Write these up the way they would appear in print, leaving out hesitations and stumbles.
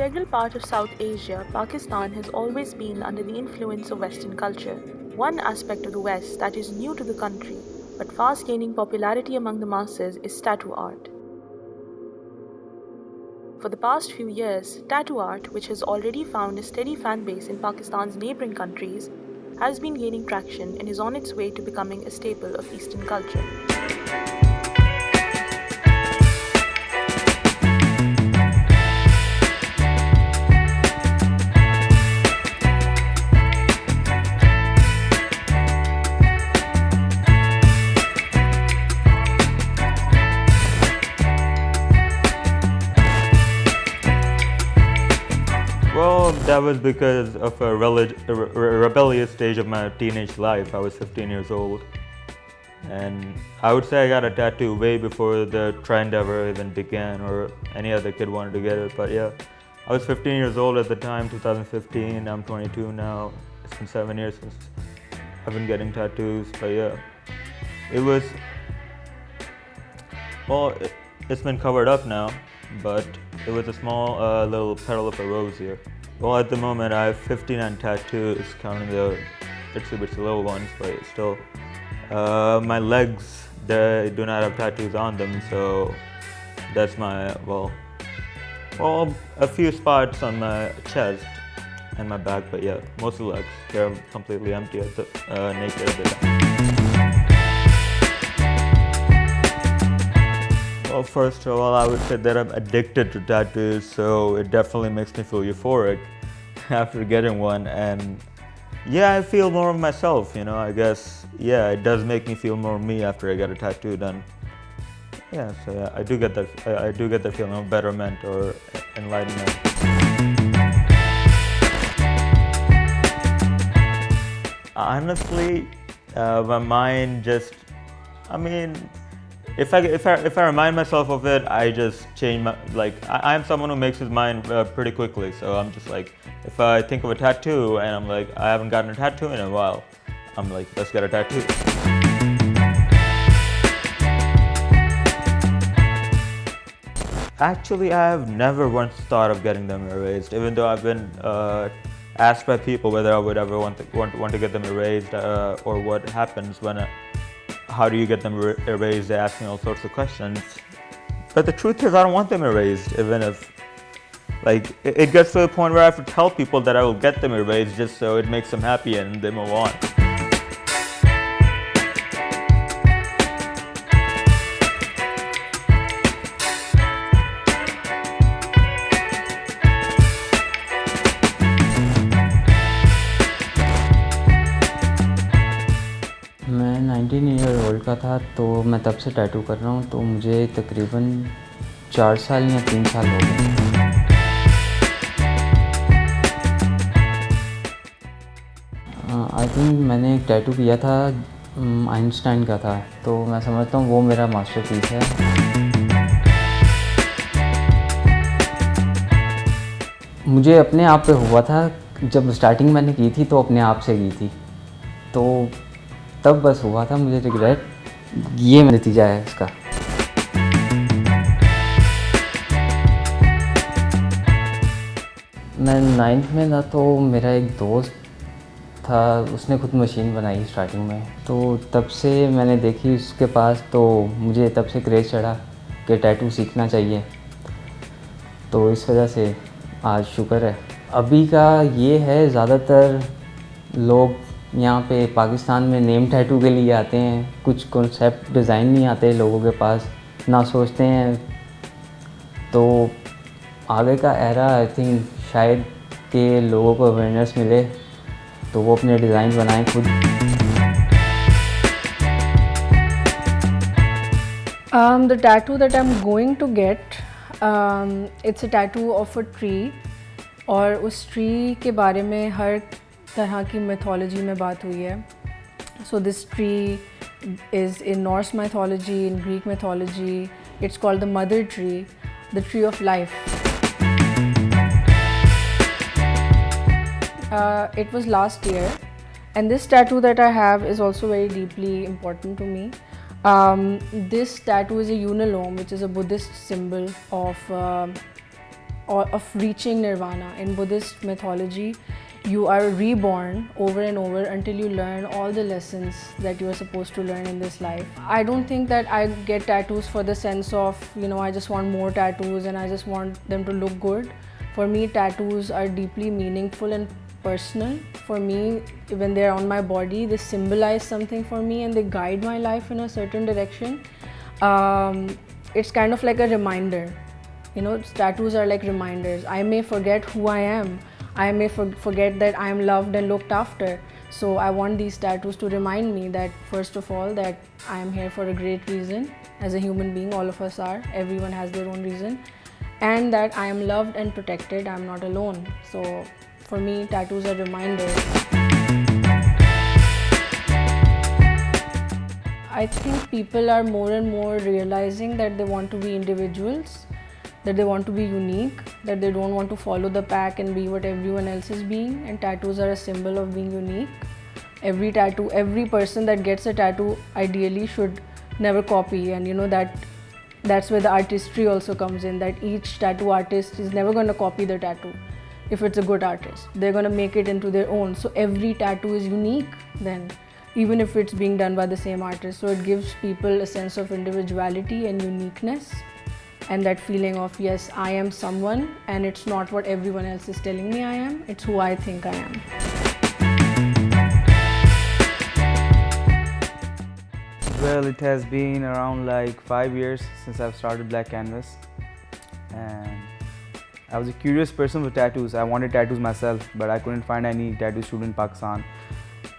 integral part of South Asia, Pakistan has always been under the influence of Western culture. One aspect of the West that is new to the country, but fast gaining popularity among the masses, is tattoo art. For the past few years, tattoo art, which has already found a steady fan base in Pakistan's neighboring countries, has been gaining traction and is on its way to becoming a staple of Eastern culture. Well, that was because of a rebellious stage of my teenage life. I was 15 years old. And I would say I got a tattoo way before the trend ever even began or any other kid wanted to get it. But yeah, I was 15 years old at the time, 2015. I'm 22 now. It's been 7 years since I've been getting tattoos. But yeah, it was, well, it's been covered up now, but it was a small little petal of a rose here. Well, at the moment I have 59 tattoos, counting the itsy bitsy little ones, but still. My legs, they do not have tattoos on them, so that's my, well, a few spots on my chest and my back, but yeah, most of the legs, they're completely empty at the naked at the time. Well, first of all, I would say that I'm addicted to tattoos, so it definitely makes me feel euphoric after getting one, and yeah, I feel more of myself, you know, I guess. Yeah, it does make me feel more me after I get a tattoo done. Yeah, so yeah, I do get that feeling of betterment or enlightenment. Honestly, my mind just, I mean, if I remind myself of it, I just change my, like, I'm someone who makes his mind pretty quickly, so I'm just like, if I think of a tattoo and I'm like, I haven't gotten a tattoo in a while, I'm like, let's get a tattoo. Actually, I have never once thought of getting them erased, even though I've been asked by people whether I would ever want to get them erased or what happens when how do you get them erased? They ask me all sorts of questions. But the truth is, I don't want them erased, even if, like, it gets to a point where I have to tell people that I will get them erased just so it makes them happy and they move on. मैं 19 year old का था, तो मैं तब से tattoo कर रहा हूँ, तो मुझे तकरीबन 4 साल या 3 साल हो गए। आई थिंक मैंने एक टैटू किया था, आइंस्टाइन का था, तो मैं समझता हूँ वो मेरा मास्टरपीस है। मुझे अपने आप पे हुआ था, जब स्टार्टिंग मैंने की थी तो अपने आप से की थी, तो तब बस हुआ था। मुझे रिग्रेट, ये नतीजा है इसका। मैं 9th में था, तो मेरा एक दोस्त था, उसने खुद मशीन बनाई स्टार्टिंग में, तो तब से मैंने देखी उसके पास, तो मुझे तब से क्रेज़ चढ़ा कि टैटू सीखना चाहिए, तो इस वजह से आज शुक्र है। अभी का ये है, ज़्यादातर लोग यहाँ पे पाकिस्तान में नेम टैटू के लिए आते हैं, कुछ कॉन्सेप्ट डिज़ाइन नहीं आते लोगों के पास, ना सोचते हैं, तो आगे का एरा आई थिंक शायद कि लोगों को अवेयरनेस मिले तो वो अपने डिज़ाइन बनाएं खुद। The tattoo that I'm going to get, it's a tattoo of a tree, और उस ट्री के बारे में हर तरह की mythology में बात हुई है. So this tree is in Norse mythology, in Greek mythology. It's called the mother tree, the tree of life. It was last year, and this tattoo that I have is also very deeply important to me. This tattoo is a unalome, which is a Buddhist symbol of or of reaching nirvana. In Buddhist mythology, you are reborn over and over until you learn all the lessons that you are supposed to learn in this life. I don't think that I get tattoos for the sense of, I just want more tattoos and I just want them to look good. For me, tattoos are deeply meaningful and personal. For me, when they're on my body, they symbolize something for me and they guide my life in a certain direction. It's kind of like a reminder. Tattoos are like reminders. I may forget who I am. I may forget that I am loved and looked after. So I want these tattoos to remind me that, first of all, that I am here for a great reason. As a human being, all of us are. Everyone has their own reason. And that I am loved and protected. I am not alone. So for me, tattoos are reminders. I think people are more and more realizing that they want to be individuals, that they want to be unique, that they don't want to follow the pack and be what everyone else is being, and tattoos are a symbol of being unique. Every person that gets a tattoo ideally should never copy, and that's where the artistry also comes in, that each tattoo artist is never going to copy the tattoo. If it's a good artist, they're going to make it into their own. So every tattoo is unique then, even if it's being done by the same artist. So it gives people a sense of individuality and uniqueness, and that feeling of, yes, I am someone, and it's not what everyone else is telling me I am, it's who I think I am. Well, it has been around like 5 years since I've started Black Canvas, and I was a curious person with tattoos. I wanted tattoos myself, but I couldn't find any tattoo studio in Pakistan,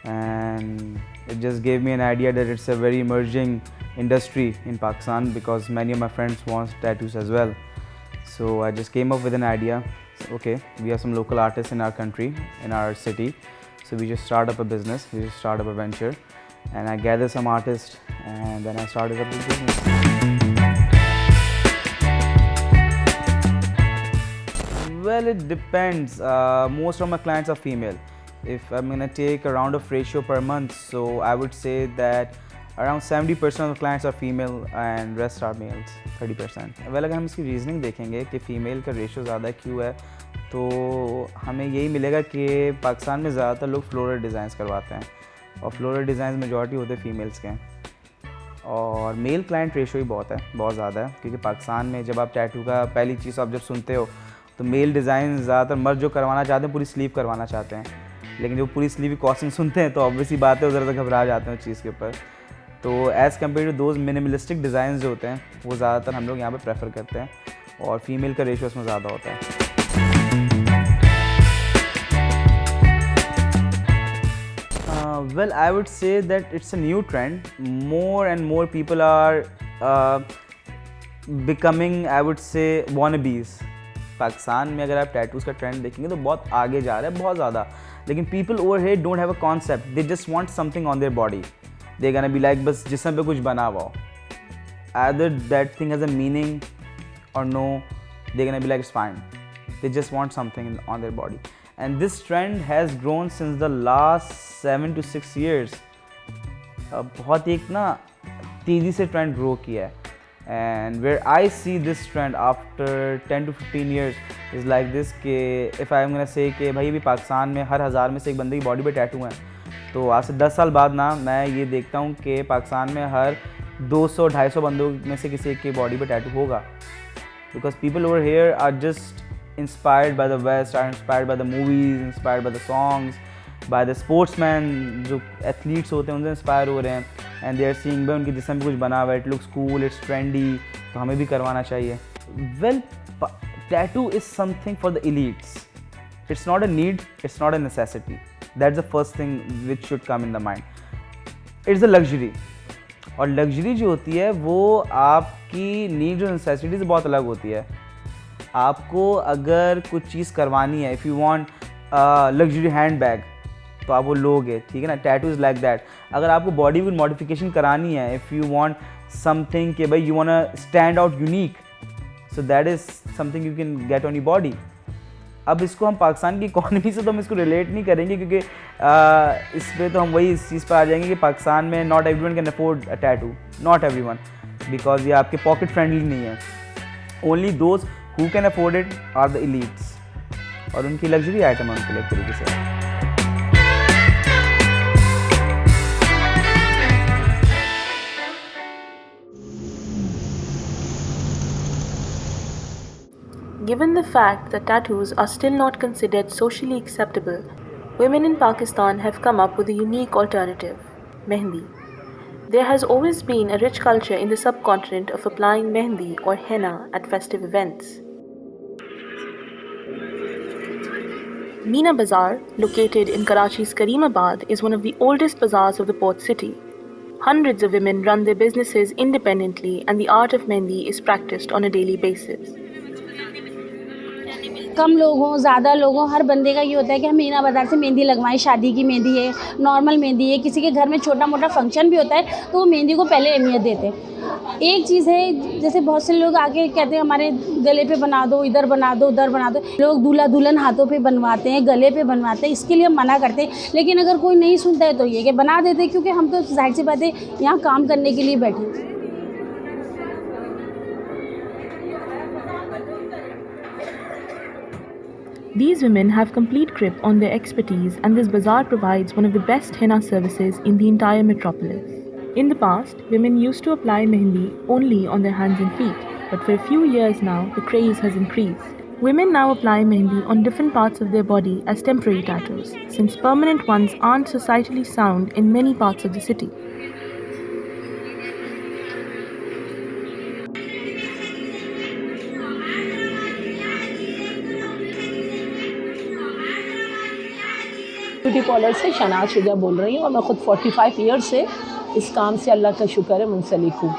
and it just gave me an idea that it's a very emerging industry in Pakistan because many of my friends want tattoos as well. So I just came up with an idea. So, okay, we have some local artists in our country, in our city, so we just start up a business, we just start up a venture, and I gathered some artists and then I started up this business. Well, it depends. Most of my clients are female. If I'm gonna take a round of ratio per month, so I would say that around 70% of the clients are female and rest are males, 30%. Well, अगर हम इसकी reasoning देखेंगे कि female का ratio ज़्यादा क्यों है, तो हमें यही मिलेगा कि पाकिस्तान में ज़्यादातर लोग फ्लोरल डिज़ाइंस करवाते हैं और फ्लोरल डिज़ाइंस मेजॉरिटी होते हैं फीमेल्स के, और मेल क्लाइंट रेशियो ही बहुत ज़्यादा है, क्योंकि पाकिस्तान में जब आप टैटू का पहली चीज़ आप जब सुनते हो तो मेल डिज़ाइन ज़्यादातर मर्द जो करवाना चाहते हैं पूरी स्लीव करवाना चाहते हैं, लेकिन जब पूरी स्लीव की कॉस्टिंग सुनते हैं तो ऑब्वियसली बात है उधर से घबरा जाते हैं उस चीज़ के ऊपर। तो as compare to those minimalistic design जो होते हैं वो ज़्यादातर हम लोग यहाँ पे प्रेफर करते हैं, और फीमेल का रेशियो उसमें ज़्यादा होता है। Well, I would say that it's a new trend. More and more people are becoming, I would say, wannabes. Pakistan में अगर आप टैटूज़ का ट्रेंड देखेंगे तो बहुत आगे जा रहा है, बहुत ज़्यादा, लेकिन people over here don't have a concept, they just want something on their body, they gonna be like बस जिस्म पे कुछ बना हुआ हो, either that thing has a meaning or no, they're gonna be like it's fine, they just want something on their body. And this trend has grown since the last 7 to 6 years. बहुत एक ना तेज़ी से trend grow किया है, and where I see this trend after 10 to 15 years is like this कि if I'm gonna say कि भाई अभी पाकिस्तान में हर 1000 में से एक बंदे की बॉडी पे टैटू हैं, तो आज से 10 साल बाद ना मैं ये देखता हूँ कि पाकिस्तान में हर 200-250 बंदों में से किसी एक की बॉडी पे टैटू होगा, because people over here are just inspired by the West, are inspired by the movies, inspired by the songs, by the sportsmen, जो एथलीट्स होते हैं उनसे इंस्पायर हो रहे हैं, and they are seeing भाई उनके जिस्म पे कुछ बना हुआ है, it looks cool, it's trendy, तो हमें भी करवाना चाहिए. Well, tattoo is something for the elites. It's not a need, it's not a necessity. That's the first thing which should come in the mind. It's a luxury. और luxury जो होती है वो आपकी नीड और नेसेसिटी से बहुत अलग होती है. आपको अगर कुछ चीज़ करवानी है, if you want luxury hand bag, तो आप वो लोगे, ठीक है ना. Tattoo is like that. अगर आपको बॉडी में मॉडिफिकेशन करानी है, इफ़ यू वांट समथिंग कि भाई you want stand out unique, so that is something you can get on your body. अब इसको हम पाकिस्तान की इकॉनमी से तो हम इसको रिलेट नहीं करेंगे, क्योंकि इस पर तो हम वही इस चीज़ पर आ जाएंगे कि पाकिस्तान में not everyone can afford a tattoo, not everyone, because ये आपके पॉकेट फ्रेंडली नहीं है. Only those who can afford it are the elites, और उनकी लग्जरी आइटम है उनके लिए एक तरीके से। Given the fact that tattoos are still not considered socially acceptable, women in Pakistan have come up with a unique alternative, mehndi. There has always been a rich culture in the subcontinent of applying mehndi or henna at festive events. Meena Bazaar, located in Karachi's Kareemabad, is one of the oldest bazaars of the port city. Hundreds of women run their businesses independently, and the art of mehndi is practiced on a daily basis. कम लोग हों ज़्यादा लोग हों, हर बंदे का ये होता है कि हम मीना बाज़ार से मेहंदी लगवाएं। शादी की मेहंदी है, नॉर्मल मेहंदी है, किसी के घर में छोटा मोटा फंक्शन भी होता है तो वो मेहंदी को पहले अहमियत देते हैं। एक चीज़ है, जैसे बहुत से लोग आके कहते हैं हमारे गले पे बना दो, इधर बना दो, उधर बना दो। लोग दूल्हा दुल्हन हाथों पे बनवाते हैं, गले पे बनवाते हैं, इसके लिए हम मना करते हैं। लेकिन अगर कोई नहीं सुनता है तो ये कि बना देते हैं, क्योंकि हम तो जाहिर सी बात है यहाँ काम करने के लिए बैठे हैं। These women have complete grip on their expertise, and this bazaar provides one of the best henna services in the entire metropolis. In the past, women used to apply mehndi only on their hands and feet, but for a few years now, the craze has increased. Women now apply mehndi on different parts of their body as temporary tattoos, since permanent ones aren't societally sound in many parts of the city. Beauty parlour से शनाज शुजा बोल रही हूँ और मैं ख़ुद 45 years से इस काम से अल्लाह का शुक्र है मुंसलिक हूँ।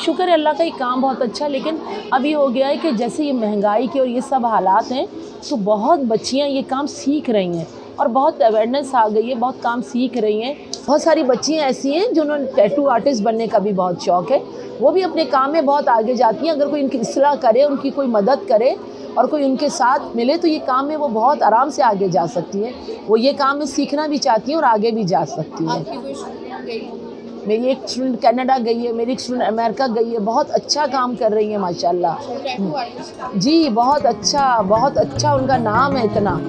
शुक्र है अल्लाह का, ये काम बहुत अच्छा। लेकिन अब ये हो गया है कि जैसे ये महंगाई के और ये सब हालात हैं तो बहुत बच्चियाँ ये काम सीख रही हैं और बहुत अवेयरनेस आ गई है, बहुत काम सीख रही हैं। बहुत सारी बच्चियाँ ऐसी हैं जिन्होंने टैटू आर्टिस्ट बनने का भी बहुत शौक़ है, वो भी अपने काम में बहुत आगे जाती हैं। अगर कोई इनकी इस्लाह करे, उनकी कोई मदद करे और कोई उनके साथ मिले तो ये काम में वो बहुत आराम से आगे जा सकती है। वो ये काम में सीखना भी चाहती हैं और आगे भी जा सकती हैं। मेरी एक स्टूडेंट कनाडा गई है, मेरी एक स्टूडेंट अमेरिका गई है, बहुत अच्छा काम कर रही है माशाल्लाह। जी बहुत अच्छा उनका नाम है इतना।